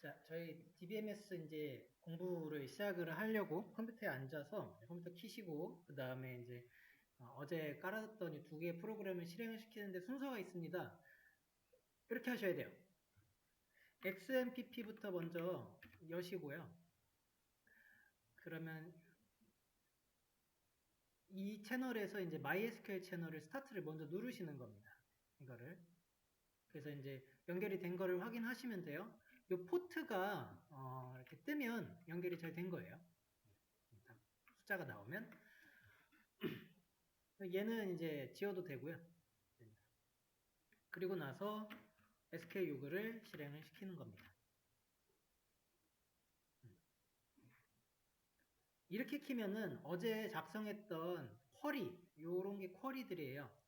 자, 저희 DBMS 이제 공부를 시작을 하려고 컴퓨터에 앉아서 컴퓨터 키시고, 그 다음에 이제 어제 깔아뒀던 이 두 개의 프로그램을 실행을 시키는데 순서가 있습니다. 이렇게 하셔야 돼요. XMPP부터 먼저 여시고요. 그러면 이 채널에서 이제 MySQL 채널을 스타트를 먼저 누르시는 겁니다. 이거를. 그래서 이제 연결이 된 거를 확인하시면 돼요. 이 포트가 이렇게 뜨면 연결이 잘 된 거예요. 숫자가 나오면 얘는 이제 지워도 되고요. 그리고 나서 SQL 요구를 실행을 시키는 겁니다. 이렇게 키면은 어제 작성했던 쿼리, 요런 게 쿼리들이에요.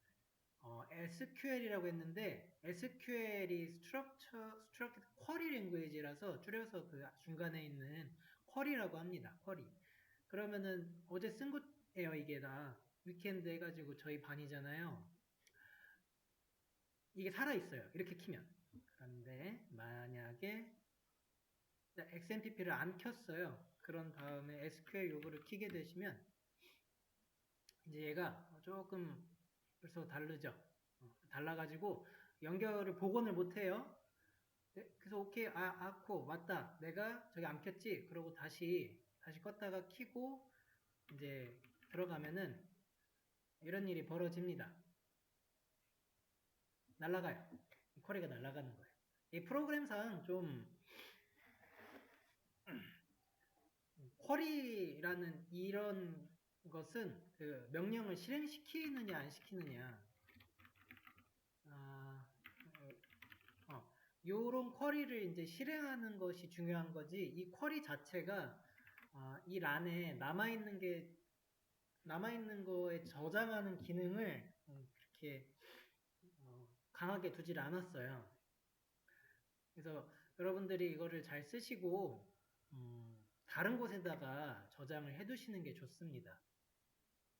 SQL이라고 했는데 SQL이 Structured Query Language라서 줄여서 그 중간에 있는 쿼리라고 합니다. 쿼리. 그러면은 어제 쓴 거예요. 이게 다 위켄드 해가지고 저희 반이잖아요. 이게 살아있어요. 이렇게 키면. 그런데 만약에 XMPP를 안 켰어요. 그런 다음에 SQL 요구를 키게 되시면 이제 얘가 조금 벌써 다르죠. 달라가지고 연결을 복원을 못해요. 그래서 오케이, 아코 맞다. 내가 저기 안 켰지. 그러고 다시 껐다가 키고 이제 들어가면은 이런 일이 벌어집니다. 날아가요. 쿼리가 날아가는 거예요. 이 프로그램상 좀 쿼리라는 이런 것은 그 명령을 실행시키느냐 안 시키느냐 요런 쿼리를 이제 실행하는 것이 중요한 거지 이 쿼리 자체가 이 란에 남아있는 거에 저장하는 기능을 그렇게 강하게 두질 않았어요. 그래서 여러분들이 이거를 잘 쓰시고 다른 곳에다가 저장을 해 두시는 게 좋습니다.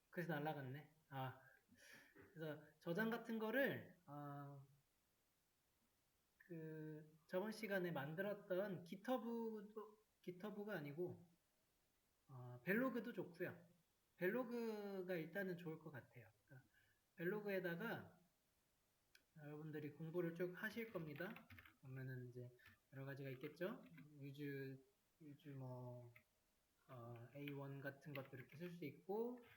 그래서 날라갔네. 그래서 저장 같은 거를 그 저번 시간에 만들었던 기터브가 아니고 벨로그도 좋고요. 벨로그가 일단은 좋을 것 같아요. 그러니까 벨로그에다가 여러분들이 공부를 쭉 하실 겁니다. 그러면은 이제 여러 가지가 있겠죠. 유즈 뭐 A1 같은 것도 이렇게 쓸 수 있고,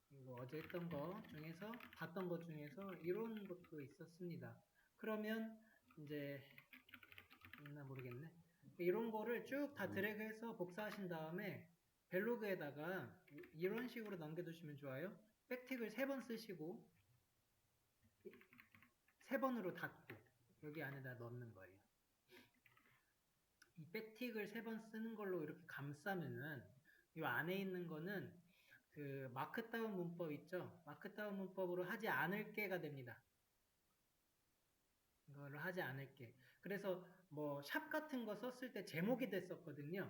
그리고 어제 했던 거 중에서 봤던 것 중에서 이런 것도 있었습니다. 그러면 이제 있나 모르겠네. 이런 거를 쭉 다 드래그해서 복사하신 다음에 벨로그에다가 이런 식으로 남겨두시면 좋아요. 백틱을 3번 쓰시고 3번으로 닫고 여기 안에다 넣는 거예요. 이 백틱을 3번 쓰는 걸로 이렇게 감싸면은 이 안에 있는 거는 그 마크다운 문법 있죠? 마크다운 문법으로 하지 않을 게가 됩니다. 이거를 하지 않을게. 그래서 뭐 샵 같은 거 썼을 때 제목이 됐었거든요.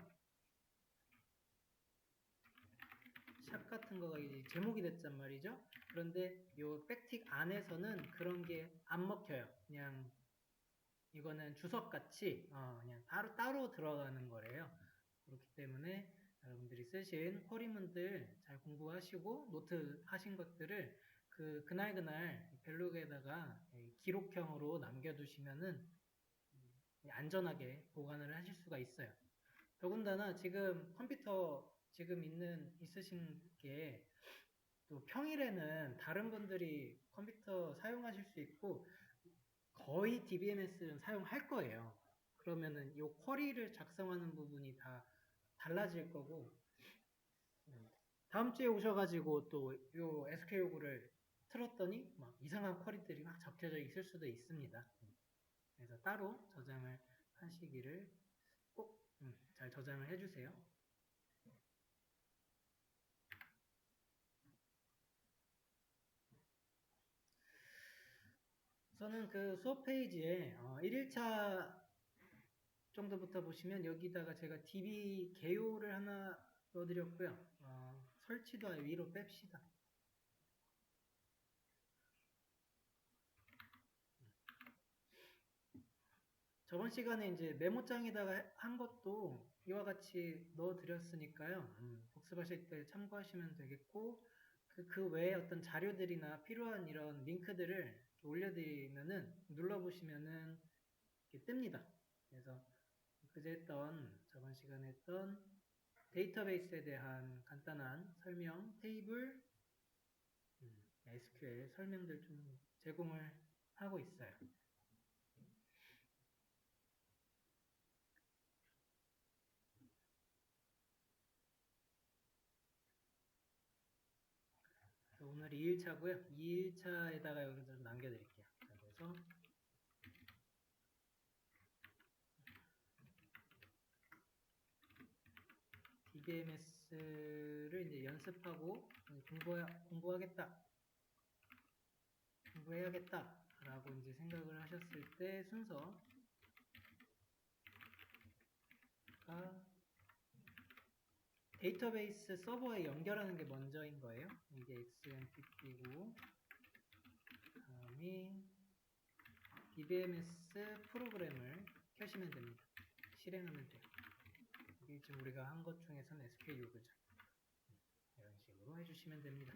샵 같은 거가 이제 제목이 됐단 말이죠. 그런데 요 백틱 안에서는 그런 게 안 먹혀요. 그냥 이거는 주석같이 그냥 따로 들어가는 거래요. 그렇기 때문에 여러분들이 쓰신 쿼리문들 잘 공부하시고 노트 하신 것들을 그날 벨로그에다가 기록형으로 남겨두시면은 안전하게 보관을 하실 수가 있어요. 더군다나 지금 컴퓨터 있으신 게 또 평일에는 다른 분들이 컴퓨터 사용하실 수 있고 거의 DBMS는 사용할 거예요. 그러면은 이 쿼리를 작성하는 부분이 다 달라질 거고 다음 주에 오셔가지고 또 이 SQL 요구를 틀었더니 막 이상한 쿼리들이 막 적혀져 있을 수도 있습니다. 그래서 따로 저장을 하시기를 꼭 잘 저장을 해주세요. 저는 그 수업 페이지에 1일차 정도부터 보시면 여기다가 제가 DB 개요를 하나 넣어드렸고요. 설치도 위로 뺍시다. 저번 시간에 이제 메모장에다가 한 것도 이와 같이 넣어드렸으니까요. 복습하실 때 참고하시면 되겠고, 그 외에 어떤 자료들이나 필요한 이런 링크들을 이렇게 올려드리면은, 눌러보시면은 이렇게 뜨입니다. 그래서 그제 했던, 저번 시간에 했던 데이터베이스에 대한 간단한 설명, 테이블, SQL 설명들 좀 제공을 하고 있어요. 오늘 2일차고요. 2일차에다가 여기서 좀 남겨드릴게요. 자, 그래서 DBMS를 이제 연습하고 공부해야겠다라고 이제 생각을 하셨을 때 순서가 데이터베이스 서버에 연결하는 게 먼저인 거예요. 이게 XMPP고 다음이 DBMS 프로그램을 켜시면 됩니다. 실행하면 돼요. 이게 지금 우리가 한 것 중에서는 SQL 요구죠. 이런 식으로 해주시면 됩니다.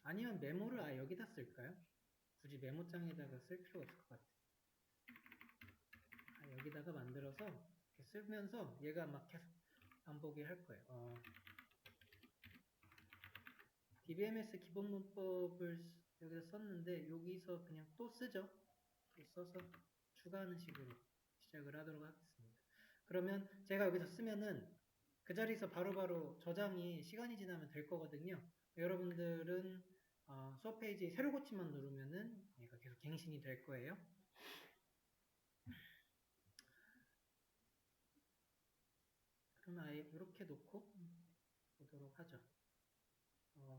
아니면 메모를 여기다 쓸까요? 굳이 메모장에다가 쓸 필요가 없을 것 같아요. 여기다가 만들어서 이렇게 쓰면서 얘가 막 계속 반복을 할 거예요. DBMS 기본 문법을 여기다 썼는데 여기서 그냥 또 쓰죠. 또 써서 추가하는 식으로 시작을 하도록 하겠습니다. 그러면 제가 여기서 쓰면은 그 자리에서 바로바로 저장이 시간이 지나면 될 거거든요. 여러분들은 수업 페이지 새로 고침만 누르면은 얘가 계속 갱신이 될 거예요. 그럼 아예 이렇게 놓고 보도록 하죠. 뭔가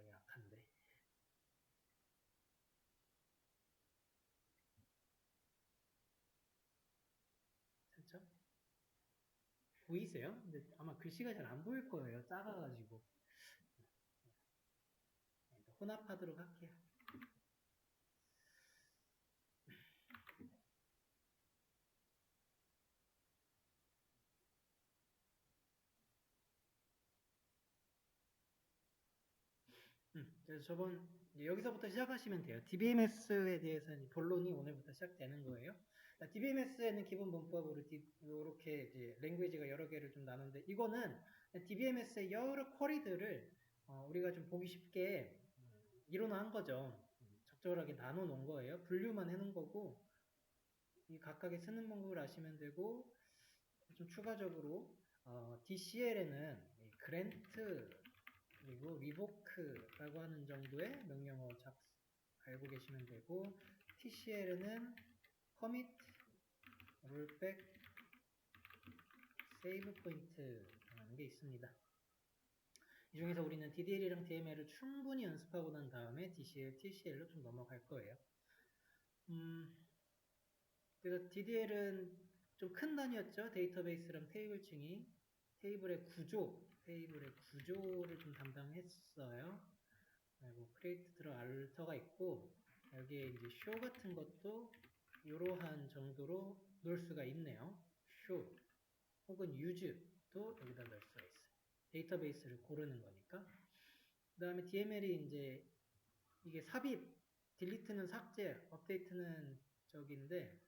약한데. 살짝 보이세요? 근데 아마 글씨가 잘 안 보일 거예요. 작아가지고. 혼합하도록 할게요. 그래서 여기서부터 시작하시면 돼요. DBMS에 대해서는 본론이 오늘부터 시작되는 거예요. DBMS에는 기본 문법으로 이렇게 이제 랭귀지가 여러 개를 좀 나누는데 이거는 DBMS의 여러 쿼리들을 우리가 좀 보기 쉽게 이론화한 거죠. 적절하게 나눠 놓은 거예요. 분류만 해놓은 거고 이 각각의 쓰는 방법을 아시면 되고 좀 추가적으로 DCL에는 그랜트 그리고 리보크라고 하는 정도의 명령어 알고 계시면 되고 TCL은 commit, rollback, save point라는 게 있습니다. 이 중에서 우리는 DDL이랑 DML을 충분히 연습하고 난 다음에 DCL, TCL로 좀 넘어갈 거예요. 그래서 DDL은 좀 큰 단위였죠. 데이터베이스랑 테이블층이 테이블의 구조를 좀 담당했어요. 그리고 크리에이트 들어 알터가 있고 여기에 이제 쇼 같은 것도 이러한 정도로 넣을 수가 있네요. 쇼 혹은 유즈도 여기다 넣을 수가 있어요. 데이터베이스를 고르는 거니까. 그 다음에 DML이 이제 이게 삽입, 딜리트는 삭제, 업데이트는 저기인데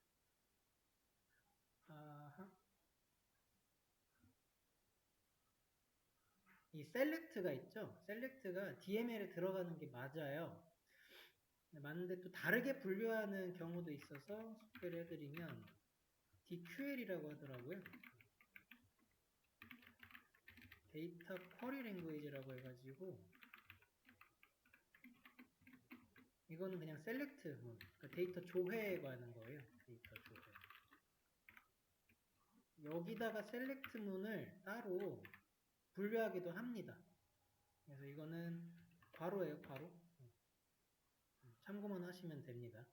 이 셀렉트가 있죠. 셀렉트가 DML에 들어가는 게 맞아요. 맞는데 또 다르게 분류하는 경우도 있어서 소개를 해드리면 DQL이라고 하더라고요. 데이터 쿼리 랭귀지라고 해가지고 이거는 그냥 셀렉트 그러니까 데이터 조회에 관한 거예요. 데이터 조회. 여기다가 셀렉트 문을 따로 분류하기도 합니다. 그래서 이거는 괄호예요, 괄호. 참고만 하시면 됩니다.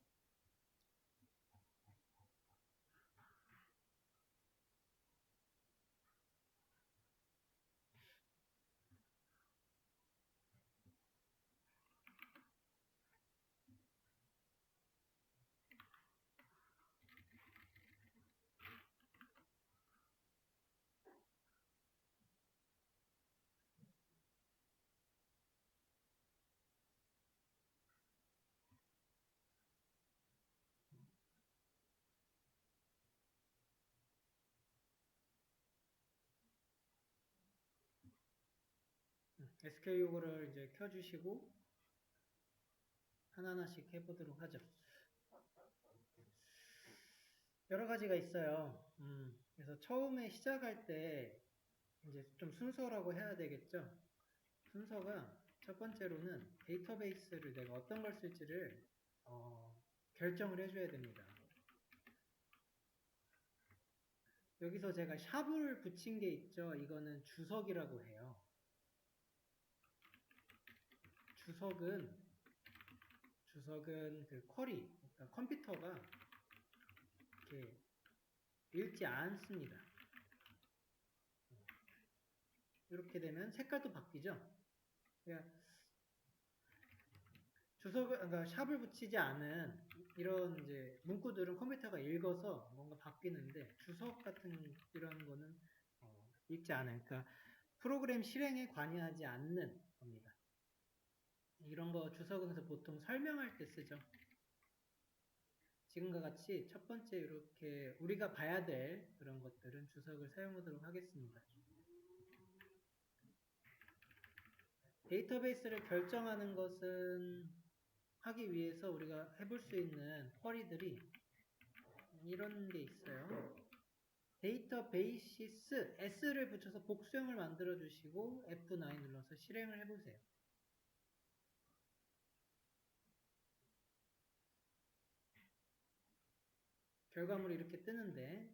SQL 요구를 이제 켜주시고 하나하나씩 해보도록 하죠. 여러 가지가 있어요. 그래서 처음에 시작할 때 이제 좀 순서라고 해야 되겠죠. 순서가 첫 번째로는 데이터베이스를 내가 어떤 걸 쓸지를 결정을 해줘야 됩니다. 여기서 제가 샵을 붙인 게 있죠. 이거는 주석이라고 해요. 주석은 그 쿼리, 그러니까 컴퓨터가 이렇게 읽지 않습니다. 이렇게 되면 색깔도 바뀌죠. 그러니까 그러니까 샵을 붙이지 않은 이런 이제 문구들은 컴퓨터가 읽어서 뭔가 바뀌는데 주석 같은 이런 거는 읽지 않아요. 그러니까 프로그램 실행에 관여하지 않는 겁니다. 이런 거 주석은서 보통 설명할 때 쓰죠. 지금과 같이 첫 번째 이렇게 우리가 봐야 될 그런 것들은 주석을 사용하도록 하겠습니다. 데이터베이스를 결정하는 것은 하기 위해서 우리가 해볼 수 있는 쿼리들이 이런 게 있어요. 데이터베이시스 S를 붙여서 복수형을 만들어 주시고 F9 눌러서 실행을 해보세요. 결과물이 이렇게 뜨는데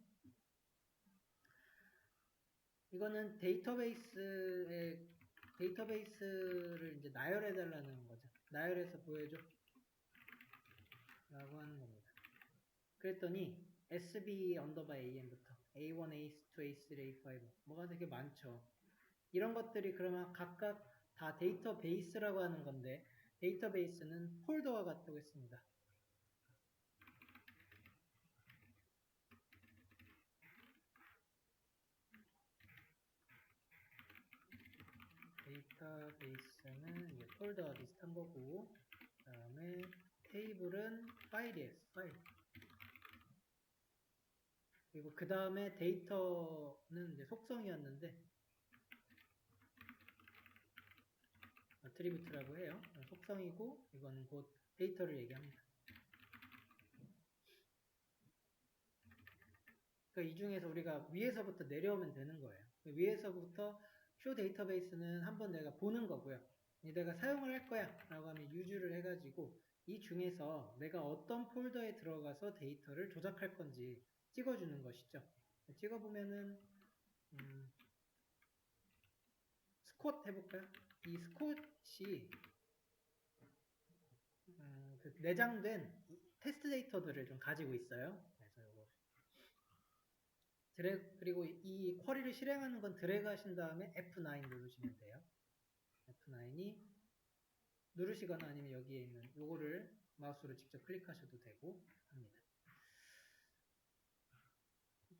이거는 데이터베이스를 이제 나열해 달라는 거죠. 나열해서 보여줘 라고 하는 겁니다. 그랬더니 SB 언더바 AM부터 A1, A2, A3, A5 뭐가 되게 많죠. 이런 것들이 그러면 각각 다 데이터베이스라고 하는 건데 데이터베이스는 폴더와 같다고 했습니다. 데이터베이스는 이제 폴더와 비슷한 거고 그 다음에 테이블은 파일이에요. 파일. 그리고 그 다음에 데이터는 이제 속성이었는데 어트리뷰트라고 해요. 속성이고 이거는 곧 데이터를 얘기합니다. 그러니까 이 중에서 우리가 위에서부터 내려오면 되는 거예요. 위에서부터 쇼 데이터베이스는 한번 내가 보는 거고요. 내가 사용을 할 거야 라고 하면 유주를 해가지고 이 중에서 내가 어떤 폴더에 들어가서 데이터를 조작할 건지 찍어주는 것이죠. 찍어보면은 스콧 해볼까요? 이 스콧이 그 내장된 테스트 데이터들을 좀 가지고 있어요. 그래서 그리고 이 쿼리를 실행하는 건 드래그 하신 다음에 F9 누르시면 돼요. F9이 누르시거나 아니면 여기에 있는 요거를 마우스로 직접 클릭하셔도 되고 합니다.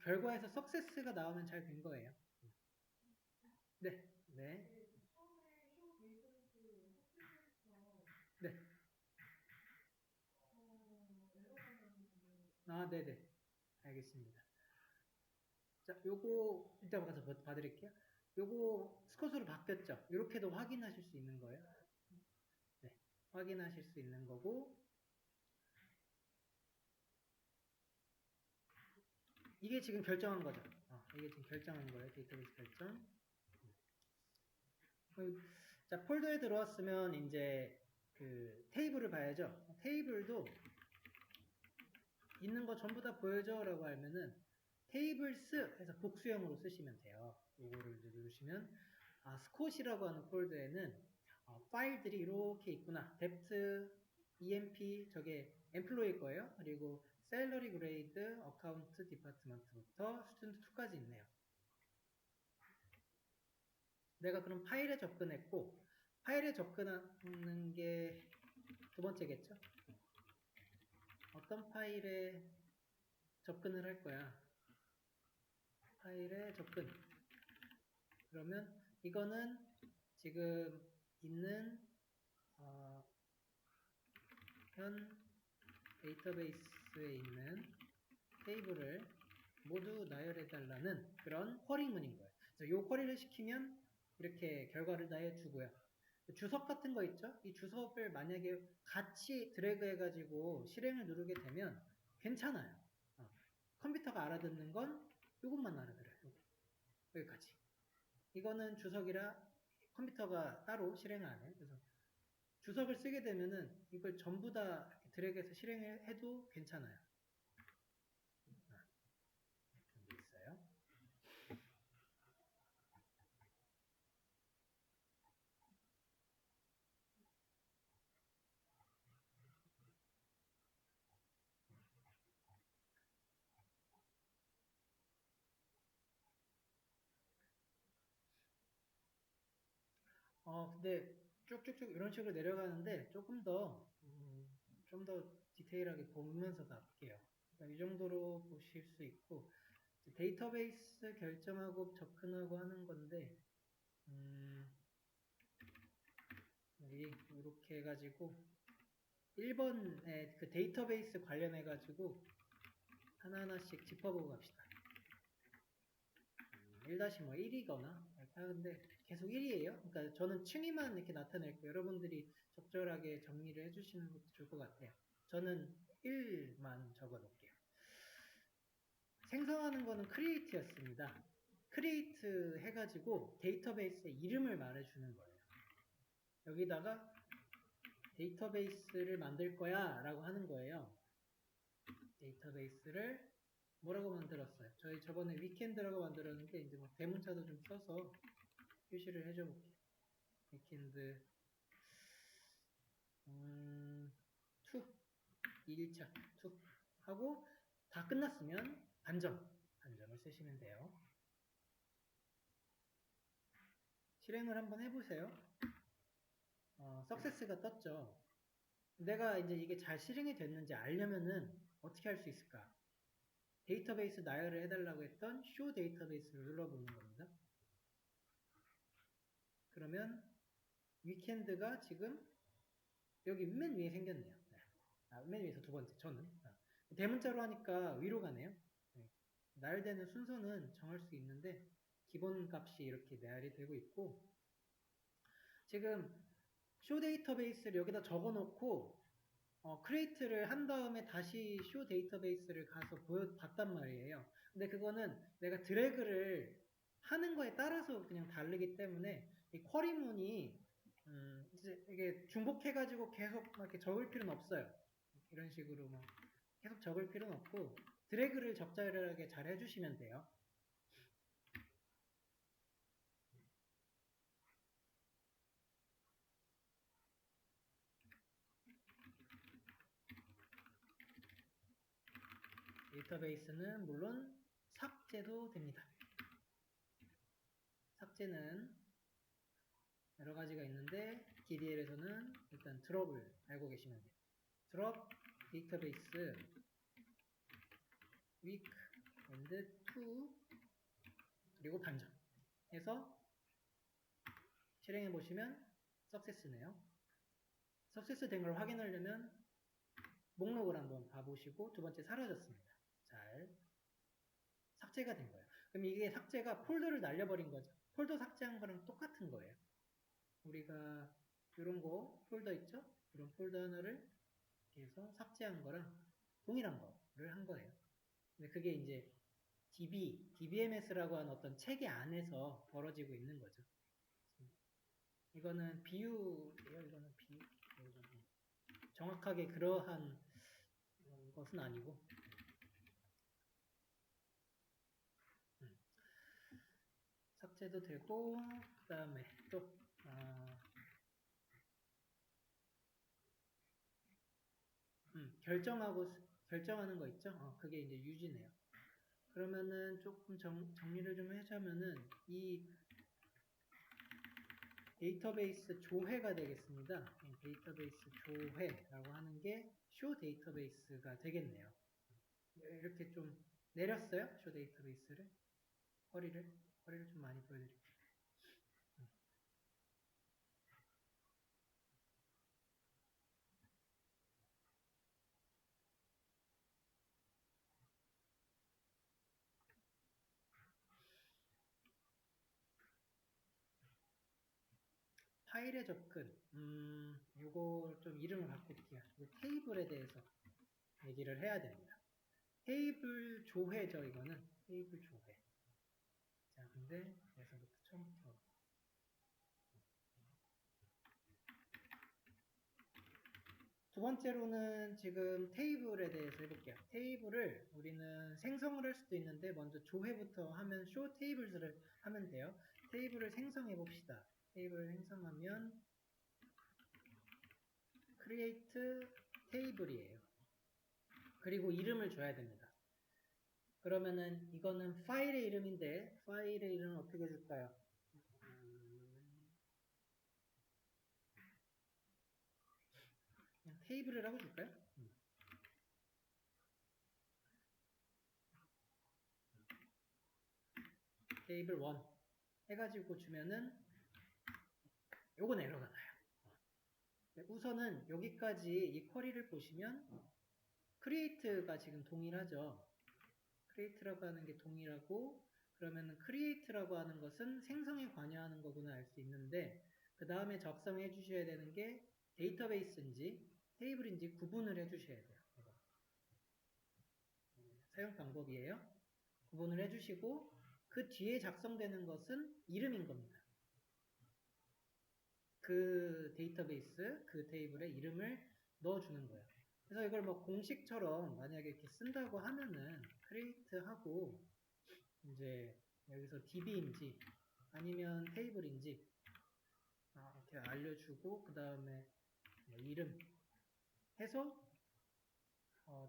결과에서 석세스가 나오면 잘 된 거예요. 네, 네. 네. 아, 네네. 알겠습니다. 자, 요거 이따 가서 봐드릴게요. 요거 스컷으로 바뀌었죠? 이렇게도 확인하실 수 있는 거예요. 네, 확인하실 수 있는 거고 이게 지금 결정한 거죠. 이게 지금 결정한 거예요. 데이터베이스 결정. 자, 폴더에 들어왔으면 이제 그 테이블을 봐야죠. 테이블도 있는 거 전부 다 보여줘 라고 하면은 tables 해서 복수형으로 쓰시면 돼요. 요거를 누르시면 스콧이라고 하는 폴더에는 파일들이 이렇게 있구나. depth, emp 저게 employee 거예요. 그리고 salary grade, account department부터 student 2까지 있네요. 내가 그럼 파일에 접근했고 파일에 접근하는 게 두 번째겠죠? 어떤 파일에 접근을 할 거야? 파일에 접근. 그러면 이거는 지금 있는 현 데이터베이스에 있는 테이블을 모두 나열해달라는 그런 쿼리문인 거예요. 그래서 이 쿼리를 시키면 이렇게 결과를 다 해주고요. 주석 같은 거 있죠? 이 주석을 만약에 같이 드래그 해가지고 실행을 누르게 되면 괜찮아요. 컴퓨터가 알아듣는 건 이것만 알아들어요. 여기까지. 이거는 주석이라 컴퓨터가 따로 실행을 안 해요. 그래서 주석을 쓰게 되면은 이걸 전부 다 드래그해서 실행해도 괜찮아요. 여기 있어요. 근데 쭉쭉쭉 이런 식으로 내려가는데 조금 더, 좀 더 디테일하게 보면서 갈게요. 그러니까 이 정도로 보실 수 있고, 데이터베이스 결정하고 접근하고 하는 건데, 여기 이렇게 해가지고, 1번에 그 데이터베이스 관련해가지고, 하나하나씩 짚어보고 갑시다. 1-1이거나, 근데 계속 1이에요. 그러니까 저는 층위만 이렇게 나타낼 거예요. 여러분들이 적절하게 정리를 해주시는 것도 좋을 것 같아요. 저는 1만 적어 놓을게요. 생성하는 거는 create였습니다. create 해가지고 데이터베이스의 이름을 말해주는 거예요. 여기다가 데이터베이스를 만들 거야 라고 하는 거예요. 데이터베이스를 뭐라고 만들었어요? 저희 저번에 위켄드라고 만들었는데 이제 뭐 대문자도 좀 써서 표시를 해줘 볼게요. 위켄드 2 1차 2 하고 다 끝났으면 반점을 쓰시면 돼요. 실행을 한번 해보세요. 석세스가 떴죠. 내가 이제 이게 잘 실행이 됐는지 알려면은 어떻게 할 수 있을까? 데이터베이스 나열을 해달라고 했던 show 데이터베이스를 눌러보는 겁니다. 그러면 위켄드가 지금 여기 맨 위에 생겼네요. 맨 위에서 두 번째 저는 대문자로 하니까 위로 가네요. 나열되는 순서는 정할 수 있는데 기본 값이 이렇게 나열이 되고 있고 지금 show 데이터베이스를 여기다 적어놓고 create를 한 다음에 다시 show 데이터베이스를 가서 봤단 말이에요. 근데 그거는 내가 드래그를 하는 거에 따라서 그냥 다르기 때문에 이 쿼리문이 이제 이게 중복해가지고 계속 막 이렇게 적을 필요는 없어요. 이런 식으로 막 계속 적을 필요는 없고 드래그를 적절하게 잘 해주시면 돼요. 데이터베이스는 물론 삭제도 됩니다. 삭제는 여러 가지가 있는데 DDL에서는 일단 드롭을 알고 계시면 돼요. 드롭 데이터베이스 week and 2 그리고 반점 해서 실행해 보시면 석세스네요. 석세스 된 걸 확인하려면 목록을 한번 봐보시고 두 번째 사라졌습니다. 잘 삭제가 된 거예요. 그럼 이게 삭제가 폴더를 날려버린 거죠. 폴더 삭제한 거랑 똑같은 거예요. 우리가 이런 거 폴더 있죠? 이런 폴더 하나를 이렇게 해서 삭제한 거랑 동일한 거를 한 거예요. 근데 그게 이제 DBMS라고 하는 어떤 체계 안에서 벌어지고 있는 거죠. 이거는 비유예요. 이거는 비유. 정확하게 그러한 것은 아니고 삭제도 되고, 그 다음에 또 결정하는 거 있죠? 그게 이제 유지네요. 그러면은 조금 정리를 좀 하자면은 이 데이터베이스 조회가 되겠습니다. 데이터베이스 조회라고 하는 게 쇼 데이터베이스가 되겠네요. 이렇게 좀 내렸어요? 쇼 데이터베이스를? 허리를 좀 많이 보여드릴게요. 파일의 접근, 요거 좀 이름을 바꿀게요. 테이블에 대해서 얘기를 해야 됩니다. 테이블 조회죠, 이거는. 테이블 조회. 자, 근데 여기서부터 처음부터. 두 번째로는 지금 테이블에 대해서 해볼게요. 테이블을 우리는 생성을 할 수도 있는데 먼저 조회부터 하면 쇼 테이블스를 하면 돼요. 테이블을 생성해 봅시다. 테이블을 생성하면 create 테이블이에요. 그리고 이름을 줘야 됩니다. 그러면은 이거는 파일의 이름인데 파일의 이름은 어떻게 줄까요? 그냥 테이블이라고 줄까요? 테이블 1 해가지고 주면은 요건 에러가 나요. 우선은 여기까지 이 쿼리를 보시면 create가 지금 동일하죠. create라고 하는 게 동일하고 그러면 create라고 하는 것은 생성에 관여하는 거구나 알 수 있는데 그 다음에 작성해 주셔야 되는 게 데이터베이스인지 테이블인지 구분을 해 주셔야 돼요. 사용 방법이에요. 구분을 해 주시고 그 뒤에 작성되는 것은 이름인 겁니다. 그 데이터베이스, 그 테이블에 이름을 넣어주는 거예요. 그래서 이걸 뭐 공식처럼 만약에 이렇게 쓴다고 하면은 create 하고 이제 여기서 db인지 아니면 테이블인지 이렇게 알려주고 그 다음에 뭐 이름 해서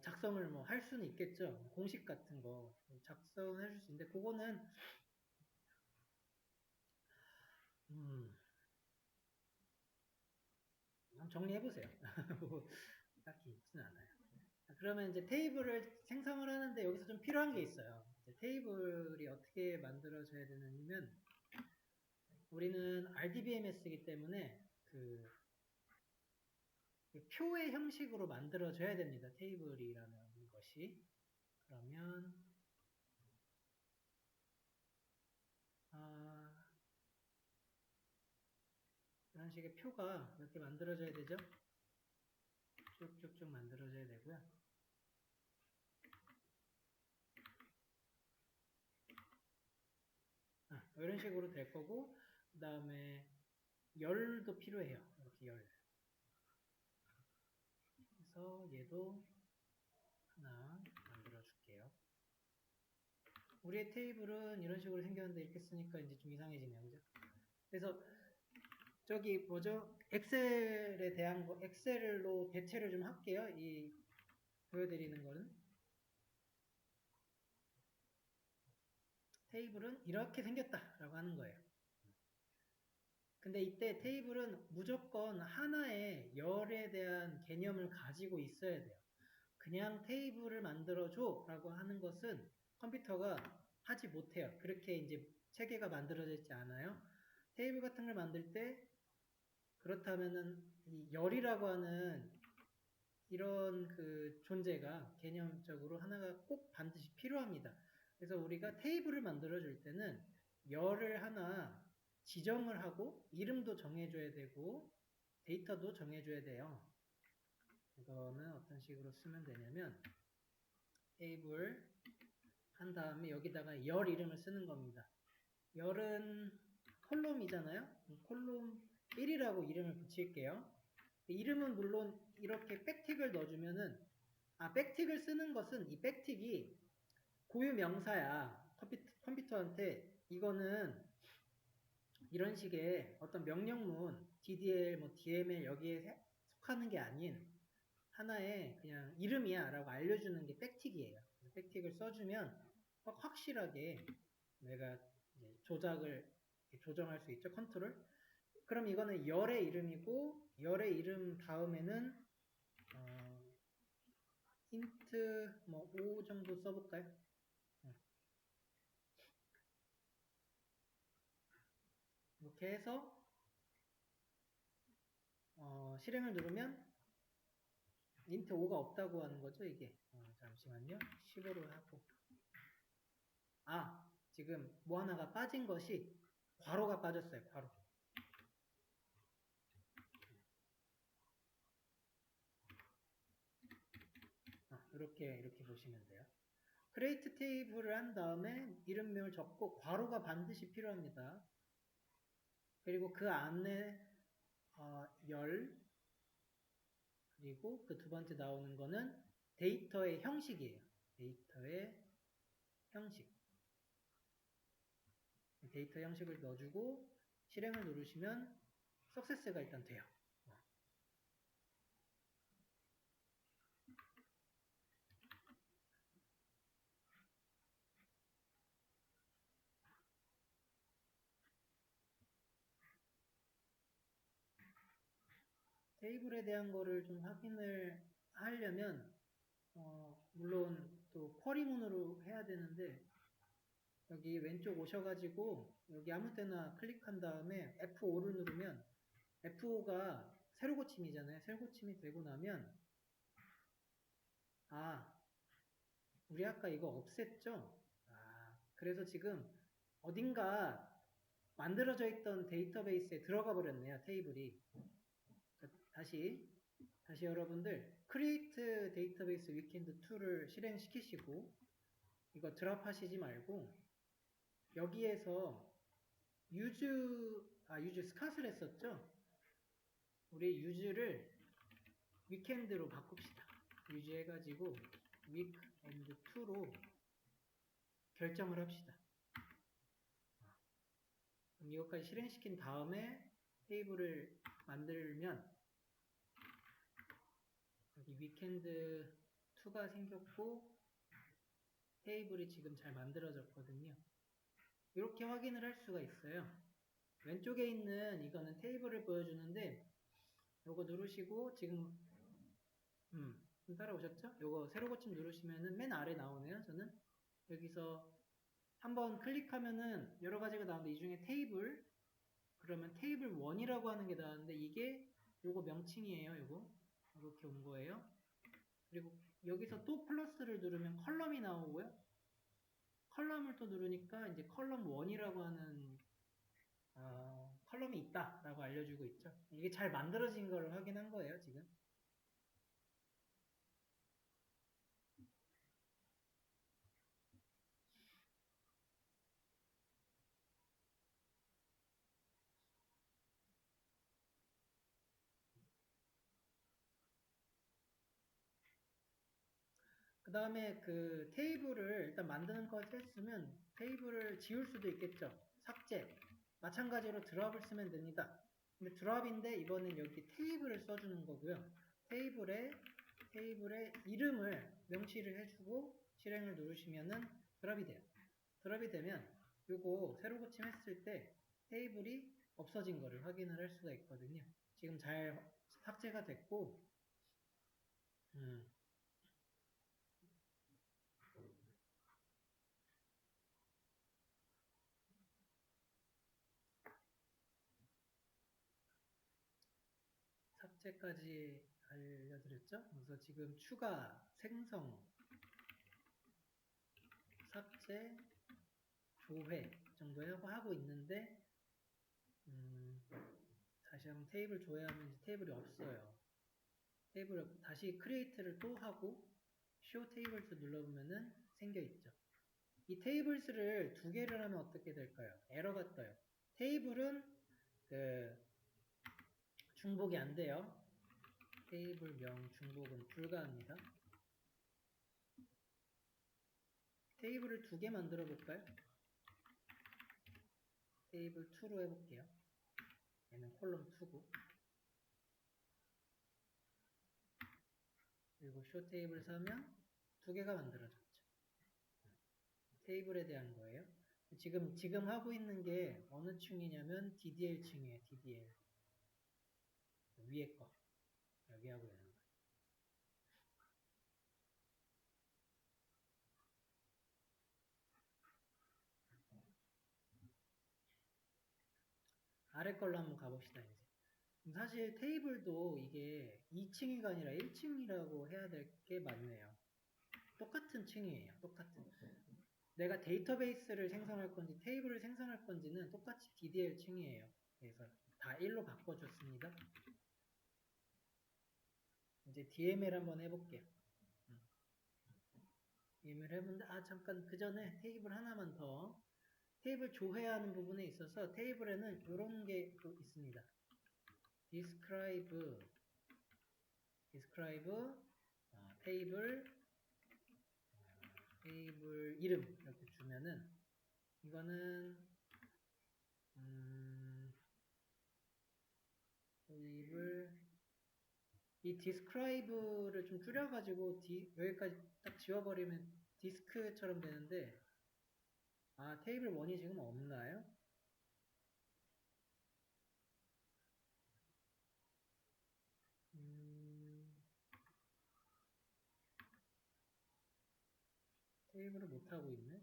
작성을 뭐 할 수는 있겠죠. 공식 같은 거 작성을 해줄 수 있는데 그거는 한번 정리해보세요. 딱히 있지는 않아요. 그러면 이제 테이블을 생성을 하는데 여기서 좀 필요한 게 있어요. 테이블이 어떻게 만들어져야 되냐면 우리는 RDBMS이기 때문에 그 표의 형식으로 만들어져야 됩니다. 테이블이라는 것이. 그러면 이런 식의 표가 이렇게 만들어져야 되죠. 쭉쭉쭉 만들어져야 되고요. 이런 식으로 될 거고 그 다음에 열도 필요해요. 이렇게 열. 그래서 얘도 하나 만들어 줄게요. 우리의 테이블은 이런 식으로 생겼는데 이렇게 쓰니까 이제 좀 이상해지네요. 그죠? 그래서 저기 뭐죠? 엑셀에 대한 거, 엑셀로 대체를 좀 할게요. 이 보여드리는 거는. 테이블은 이렇게 생겼다라고 하는 거예요. 근데 이때 테이블은 무조건 하나의 열에 대한 개념을 가지고 있어야 돼요. 그냥 테이블을 만들어줘 라고 하는 것은 컴퓨터가 하지 못해요. 그렇게 이제 체계가 만들어져 있지 않아요. 테이블 같은 걸 만들 때 그렇다면은 이 열이라고 하는 이런 그 존재가 개념적으로 하나가 꼭 반드시 필요합니다. 그래서 우리가 테이블을 만들어 줄 때는 열을 하나 지정을 하고 이름도 정해줘야 되고 데이터도 정해줘야 돼요. 이거는 어떤 식으로 쓰면 되냐면 테이블 한 다음에 여기다가 열 이름을 쓰는 겁니다. 열은 콜롬이잖아요. 콜롬 1이라고 이름을 붙일게요. 이름은 물론 이렇게 백틱을 넣어주면은 백틱을 쓰는 것은 이 백틱이 고유 명사야. 컴퓨터한테 이거는 이런 식의 어떤 명령문, DDL, 뭐 DML 여기에 속하는 게 아닌 하나의 그냥 이름이야 라고 알려주는 게 백틱이에요. 백틱을 써주면 확실하게 내가 조정할 수 있죠. 컨트롤. 그럼 이거는 열의 이름이고 열의 이름 다음에는 힌트 뭐 5 정도 써볼까요? 이렇게 해서 실행을 누르면 인트 5가 없다고 하는 거죠, 이게. 잠시만요. 15로 하고. 지금 뭐 하나가 빠진 것이 괄호가 빠졌어요, 괄호. 이렇게 보시면 돼요. create 테이블을 한 다음에 이름명을 적고 괄호가 반드시 필요합니다. 그리고 그 안에 열 그리고 그 두 번째 나오는 거는 데이터의 형식이에요. 데이터의 형식. 데이터 형식을 넣어주고 실행을 누르시면 석세스가 일단 돼요. 테이블에 대한 거를 좀 확인을 하려면 물론 또 쿼리문으로 해야 되는데 여기 왼쪽 오셔가지고 여기 아무 때나 클릭한 다음에 F5를 누르면 F5가 새로 고침이잖아요. 새로 고침이 되고 나면 우리 아까 이거 없앴죠? 그래서 지금 어딘가 만들어져 있던 데이터베이스에 들어가 버렸네요. 테이블이. 다시 여러분들 create database weekend 2를 실행시키시고 이거 드랍 하시지 말고 여기에서 use 스캇을 했었죠? 우리 use를 weekend로 바꿉시다. use 해가지고 weekend 2로 결정을 합시다. 그럼 이것까지 실행시킨 다음에 테이블을 만들면 여기 weekend 2가 생겼고 테이블이 지금 잘 만들어졌거든요. 이렇게 확인을 할 수가 있어요. 왼쪽에 있는 이거는 테이블을 보여주는데 요거 누르시고 지금 좀 따라오셨죠? 요거 새로 고침 누르시면은 맨 아래 나오네요. 저는 여기서 한번 클릭하면은 여러 가지가 나오는데 이 중에 테이블 그러면 테이블 1이라고 하는 게 나왔는데 이게 요거 명칭이에요. 요거 이렇게 온 거예요. 그리고 여기서 또 플러스를 누르면 컬럼이 나오고요. 컬럼을 또 누르니까 이제 컬럼 1이라고 하는 컬럼이 있다라고 알려주고 있죠. 이게 잘 만들어진 걸 확인한 거예요, 지금. 그 다음에 그 테이블을 일단 만드는 거 했으면 테이블을 지울 수도 있겠죠. 삭제. 마찬가지로 드랍을 쓰면 됩니다. 근데 드랍인데 이번엔 여기 테이블을 써주는 거고요. 테이블에 이름을 명시를 해주고 실행을 누르시면은 드랍이 돼요. 드랍이 되면 요거 새로 고침했을 때 테이블이 없어진 거를 확인을 할 수가 있거든요. 지금 잘 삭제가 됐고 삭제까지 알려드렸죠? 그래서 지금 추가, 생성, 삭제, 조회 정도 하고 있는데 다시 한번 테이블 조회하면 테이블이 없어요. 테이블을 다시 크리에이트를 또 하고 show tables 눌러보면은 생겨있죠. 이 테이블스를 두 개를 하면 어떻게 될까요? 에러가 떠요. 테이블은 중복이 안 돼요. 테이블명 중복은 불가합니다. 테이블을 두 개 만들어 볼까요? 테이블 2로 해볼게요. 얘는 콜럼 2고. 그리고 쇼 테이블 사면 두 개가 만들어졌죠. 테이블에 대한 거예요. 지금 하고 있는 게 어느 층이냐면 DDL 층이에요. DDL. 위에 거. 여기 하고 있는 거. 아래 걸로 한번 가봅시다, 이제. 사실 테이블도 이게 2층이가 아니라 1층이라고 해야 될 게 맞네요. 똑같은 층이에요. 똑같은. 내가 데이터베이스를 생성할 건지 테이블을 생성할 건지는 똑같이 DDL 층이에요. 그래서 다 1로 바꿔줬습니다. 이제 DML 한번 해볼게요. DML 해본데, 잠깐 그 전에 테이블 하나만 더. 테이블 조회하는 부분에 있어서 테이블에는 이런 게 또 있습니다. describe 테이블 이름 이렇게 주면은 이거는 테이블 이 describe를 좀 줄여가지고 여기까지 딱 지워버리면 디스크처럼 되는데 테이블 1이 지금 없나요? 테이블을 못하고 있네.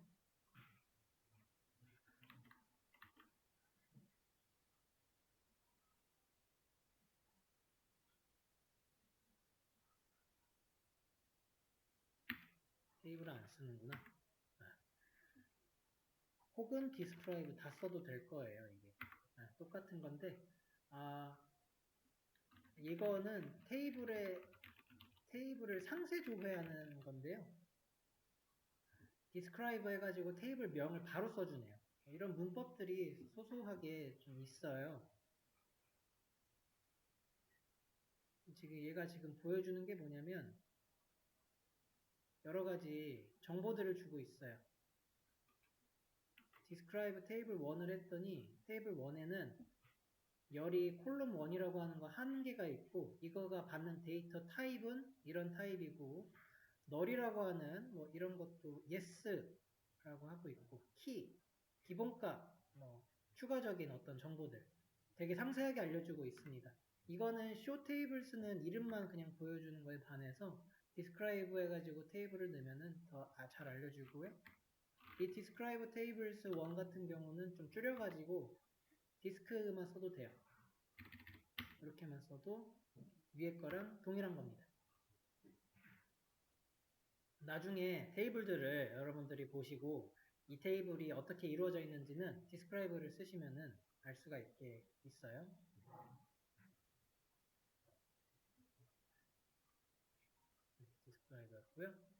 테이블을 안 쓰는구나. 혹은 describe 다 써도 될 거예요, 이게. 똑같은 건데, 이거는 테이블을 상세 조회하는 건데요. describe 해가지고 테이블 명을 바로 써주네요. 이런 문법들이 소소하게 좀 있어요. 얘가 지금 보여주는 게 뭐냐면, 여러 가지 정보들을 주고 있어요. describe 테이블 1을 했더니 테이블 1에는 열이 콜럼 1이라고 하는 거 한 개가 있고 이거가 받는 데이터 타입은 이런 타입이고 널이라고 하는 뭐 이런 것도 yes라고 하고 있고 키, 기본값, 뭐 추가적인 어떤 정보들 되게 상세하게 알려주고 있습니다. 이거는 show tables는 이름만 그냥 보여주는 거에 반해서 describe 해가지고 테이블을 넣으면은 더 잘 알려주고요. 이 describe tables 1 같은 경우는 좀 줄여가지고 디스크만 써도 돼요. 이렇게만 써도 위에 거랑 동일한 겁니다. 나중에 테이블들을 여러분들이 보시고 이 테이블이 어떻게 이루어져 있는지는 describe를 쓰시면은 알 수가 있어요. describe였고요.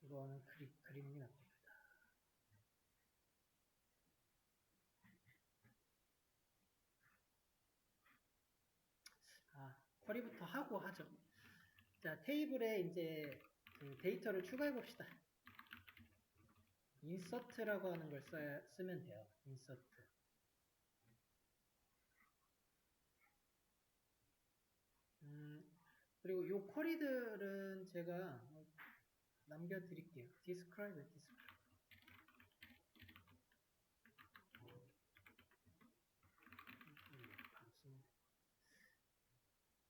이거는 그림이 낫겠다. 쿼리부터 하고 하죠. 자, 테이블에 이제 그 데이터를 추가해 봅시다. insert라고 하는 걸 쓰면 돼요. insert. 그리고 이 쿼리들은 제가 남겨드릴게요. describe.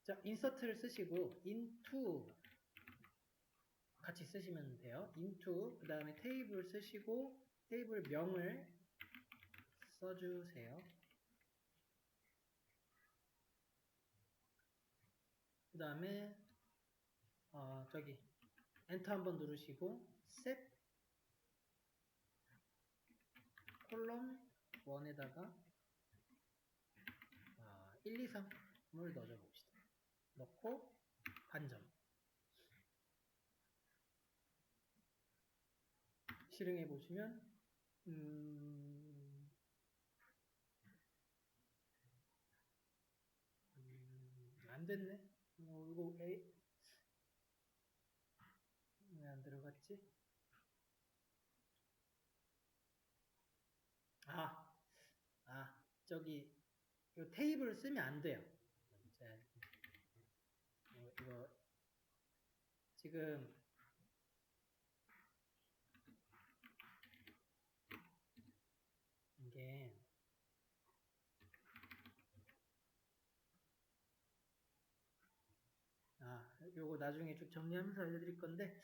자, insert를 쓰시고 into 같이 쓰시면 돼요. into 그 다음에 테이블 쓰시고 테이블 명을 써주세요. 그 다음에 엔터 한번 누르시고 set 콜럼 1에다가 1, 2, 3을 넣어줘 봅시다. 넣고 반점 실행해 보시면 안 됐네. 이거 왜 안 들어갔지? 아, 저기 이 테이블 쓰면 안 돼요. 자, 이거 지금 이게 요거 나중에 쭉 정리하면서 알려드릴 건데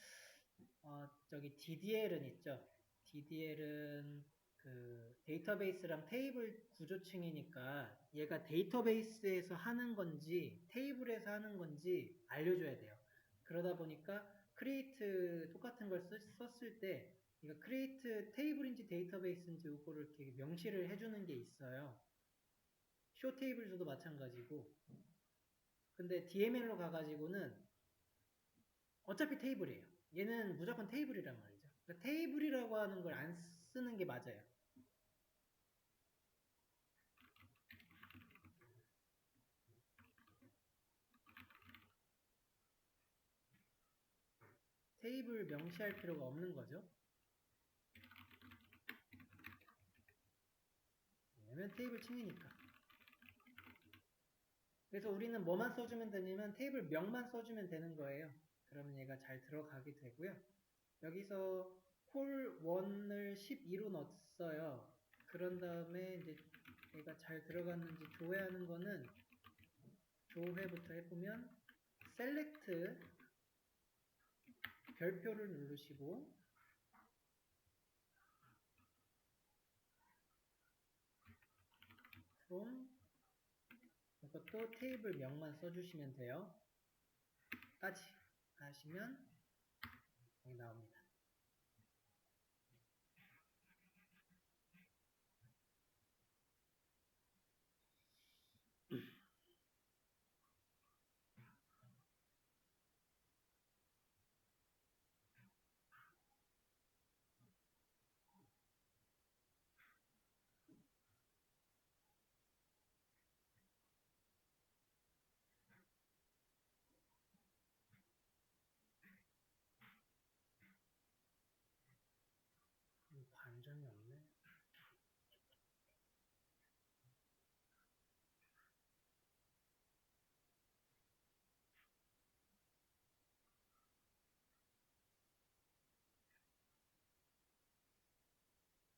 저기 DDL은 있죠. DDL은 그 데이터베이스랑 테이블 구조층이니까 얘가 데이터베이스에서 하는 건지 테이블에서 하는 건지 알려줘야 돼요. 그러다 보니까 create 똑같은 걸 썼을 때 이거 create 테이블인지 데이터베이스인지 이거를 이렇게 명시를 해주는 게 있어요. show 테이블도 마찬가지고. 근데 DML로 가가지고는 어차피 테이블이에요. 얘는 무조건 테이블이란 말이죠. 그러니까 테이블이라고 하는 걸 안 쓰는 게 맞아요. 테이블 명시할 필요가 없는 거죠. 왜냐면 테이블 층이니까. 그래서 우리는 뭐만 써주면 되냐면 테이블 명만 써주면 되는 거예요. 그러면 얘가 잘 들어가게 되고요. 여기서 콜1을 12로 넣었어요. 그런 다음에 이제 얘가 잘 들어갔는지 조회하는 거는 조회부터 해보면 select 별표를 누르시고 from 이것도 테이블 명만 써주시면 돼요. 까지 하시면 여기 나옵니다. 반전이 없네.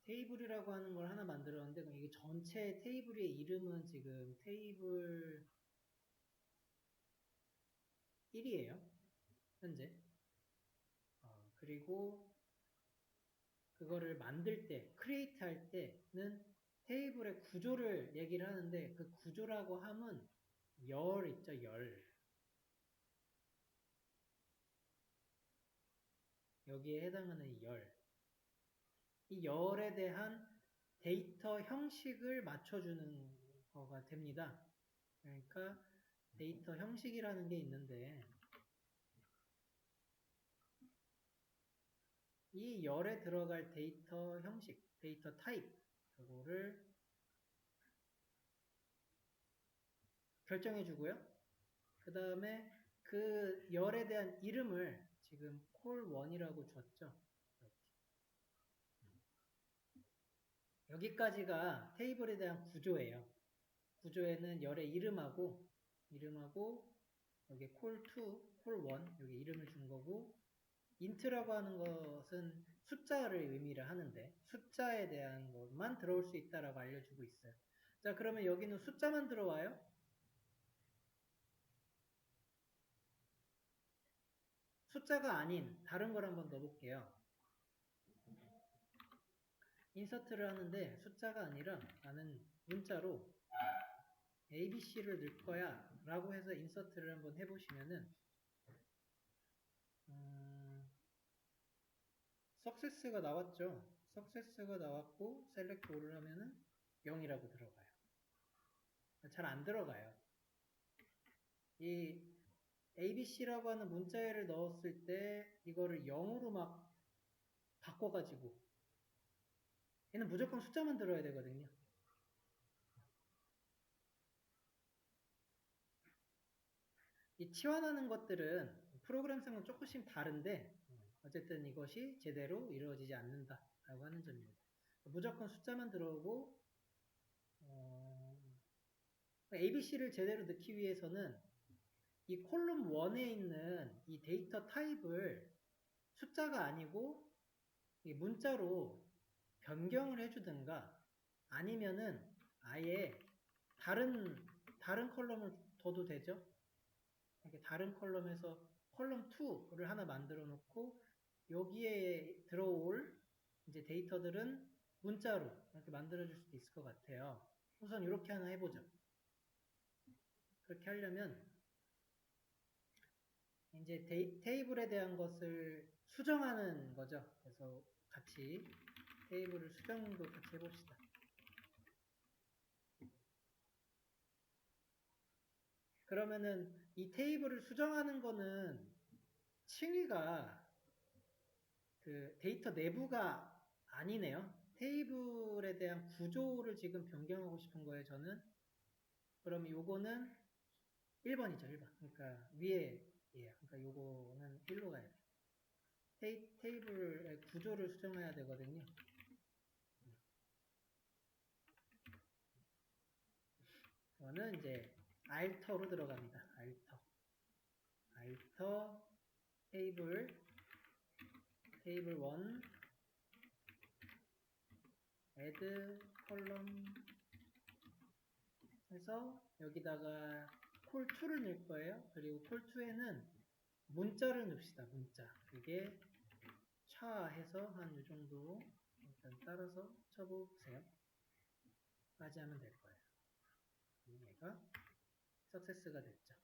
테이블이라고 하는 걸 하나 만들었는데 그럼 이게 전체 테이블의 이름은 지금 테이블 1이에요. 현재. 그리고 그거를 만들 때, 크리에이트 할 때는 테이블의 구조를 얘기를 하는데 그 구조라고 함은 열 있죠, 열. 여기에 해당하는 열. 이 열에 대한 데이터 형식을 맞춰주는 거가 됩니다. 그러니까 데이터 형식이라는 게 있는데 이 열에 들어갈 데이터 형식, 데이터 타입 이거를 결정해 주고요. 그 다음에 그 열에 대한 이름을 지금 콜1이라고 줬죠. 여기까지가 테이블에 대한 구조예요. 구조에는 열의 이름하고 여기 콜2, 콜1 여기 이름을 준 거고 인트라고 하는 것은 숫자를 의미를 하는데 숫자에 대한 것만 들어올 수 있다라고 알려주고 있어요. 자, 그러면 여기는 숫자만 들어와요? 숫자가 아닌 다른 걸 한번 넣어볼게요. 인서트를 하는데 숫자가 아니라 나는 문자로 ABC를 넣을 거야 라고 해서 인서트를 한번 해보시면은 석세스가 나왔죠. 석세스가 나왔고 셀렉트 올을 하면은 0이라고 들어가요. 잘 안 들어가요. 이 ABC라고 하는 문자열을 넣었을 때 이거를 0으로 막 바꿔가지고 얘는 무조건 숫자만 들어야 되거든요. 이 치환하는 것들은 프로그램성은 조금씩 다른데 어쨌든 이것이 제대로 이루어지지 않는다라고 하는 점입니다. 무조건 숫자만 들어오고 ABC를 제대로 넣기 위해서는 이 콜럼 1에 있는 이 데이터 타입을 숫자가 아니고 이 문자로 변경을 해주든가 아니면은 아예 다른 컬럼을 둬도 되죠. 이렇게 다른 컬럼에서 컬럼 2를 하나 만들어 놓고 여기에 들어올 이제 데이터들은 문자로 이렇게 만들어 줄 수도 있을 것 같아요. 우선 이렇게 하나 해보죠. 그렇게 하려면 이제 테이블에 대한 것을 수정하는 거죠. 그래서 같이 테이블을 수정도 같이 해봅시다. 그러면은 이 테이블을 수정하는 거는 칭의가 그 데이터 내부가 아니네요. 테이블에 대한 구조를 지금 변경하고 싶은 거예요, 저는. 그럼 요거는 1번이죠, 1번. 그러니까 위에, 예. 그러니까 요거는 1로 가야 돼요. 테이블의 구조를 수정해야 되거든요. 이거는 이제 알터로 들어갑니다. 알터 테이블 1 add 컬럼 해서 여기다가 콜2를 넣을 거예요. 그리고 콜2에는 문자를 넣읍시다. 문자. 그게 차 해서 한 이 정도 일단 따라서 쳐보세요. 까지 하면 될 거예요. 얘가 석세스가 됐죠.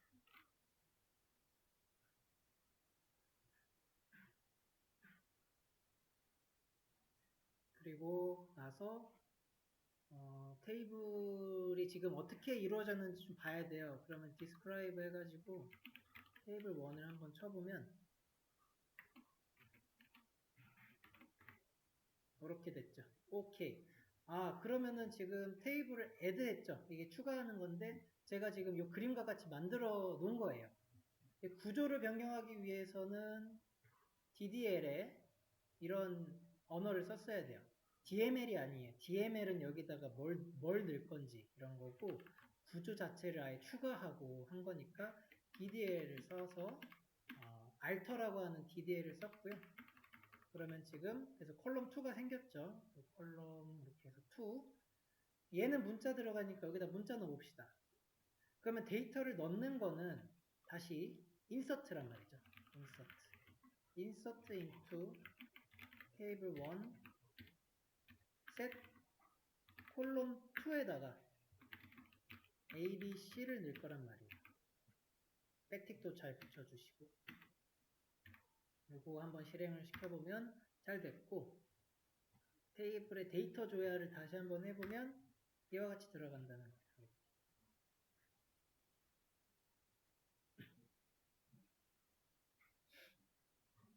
그리고 나서 테이블이 지금 어떻게 이루어졌는지 좀 봐야 돼요. 그러면 describe 해가지고 테이블 1을 한번 쳐보면 이렇게 됐죠. 오케이. 아, 그러면은 지금 테이블을 add 했죠. 이게 추가하는 건데 제가 지금 이 그림과 같이 만들어 놓은 거예요. 구조를 변경하기 위해서는 DDL에 이런 언어를 썼어야 돼요. DML이 아니에요. DML은 여기다가 뭘 넣을 건지 이런 거고 구조 자체를 아예 추가하고 한 거니까 DDL을 써서 알터라고 하는 DDL을 썼고요. 그러면 지금 그래서 컬럼 2가 생겼죠. 컬럼 이렇게 해서 2 얘는 문자 들어가니까 여기다 문자 넣어봅시다. 그러면 데이터를 넣는 거는 다시 insert란 말이죠. insert into table 1 set 콜럼 2에다가 A, B, C를 넣을 거란 말이에요. 백틱도 잘 붙여주시고 요거 한번 실행을 시켜보면 잘 됐고 테이블의 데이터 조회를 다시 한번 해보면 이와 같이 들어간다는 거예요.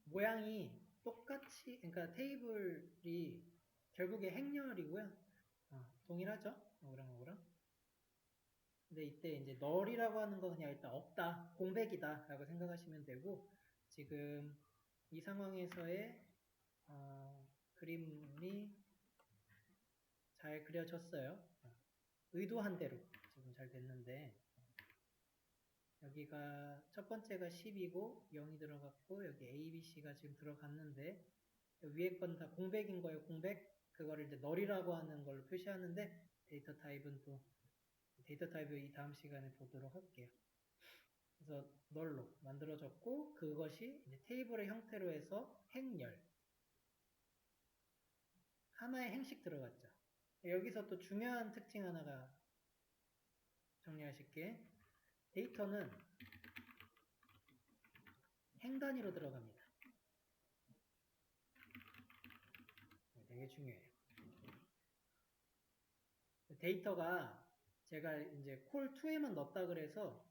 모양이 똑같이 그러니까 테이블이 결국에 행렬이고요. 동일하죠? 뭐랑 근데 이때 이제 널이라고 하는 거 그냥 일단 없다, 공백이다 라고 생각하시면 되고 지금 이 상황에서의 그림이 잘 그려졌어요. 의도한 대로 지금 잘 됐는데 여기가 첫 번째가 10이고 0이 들어갔고 여기 A, B, C가 지금 들어갔는데 위에 건 다 공백인 거예요. 공백. 그거를 이제 널이라고 하는 걸로 표시하는데 데이터 타입은 또 데이터 타입을 이 다음 시간에 보도록 할게요. 그래서 널로 만들어졌고 그것이 이제 테이블의 형태로 해서 행렬 하나의 행식 들어갔죠. 여기서 또 중요한 특징 하나가 정리하실게. 데이터는 행 단위로 들어갑니다. 되게 중요해요. 데이터가 제가 이제 콜2에만 넣었다 그래서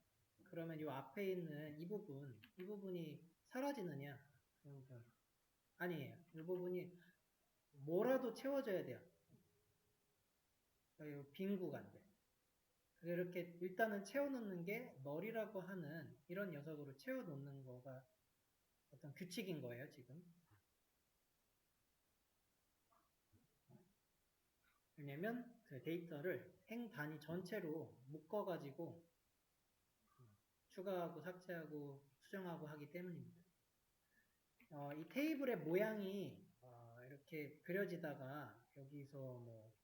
그러면 이 앞에 있는 이 부분이 사라지느냐? 아니에요. 이 부분이 뭐라도 채워져야 돼요. 빈 구간들. 이렇게 일단은 채워놓는 게 널이라고 하는 이런 녀석으로 채워놓는 거가 어떤 규칙인 거예요, 지금. 왜냐면 그 데이터를 행 단위 전체로 묶어가지고 추가하고 삭제하고 수정하고 하기 때문입니다. 이 테이블의 모양이 이렇게 그려지다가 여기서 뭐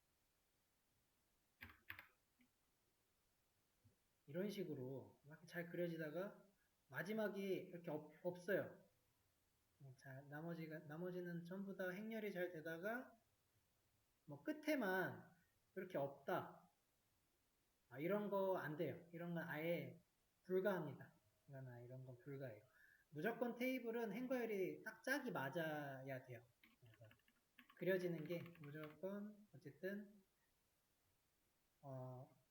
이런 식으로 잘 그려지다가 마지막이 이렇게 없어요. 자, 나머지는 전부 다 행렬이 잘 되다가 뭐 끝에만 이렇게 없다. 이런 거 안 돼요. 이런 건 아예 불가합니다. 이런 건 불가해요. 무조건 테이블은 행과열이 딱 짝이 맞아야 돼요. 그래서 그려지는 게 무조건 어쨌든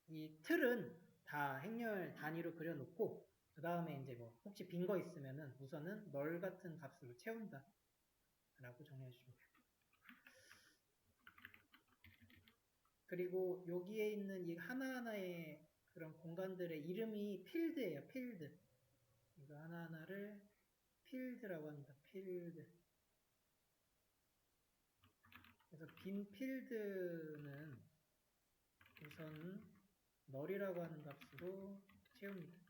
이 틀은 다 행렬 단위로 그려놓고 그 다음에 이제 뭐 혹시 빈 거 있으면은 우선은 널 같은 값으로 채운다 라고 정리해 주시면 돼요. 그리고 여기에 있는 이 하나하나의 그런 공간들의 이름이 필드예요. 필드. 이거 하나하나를 필드라고 합니다. 필드. 그래서 빈 필드는 우선 널이라고 하는 값으로 채웁니다.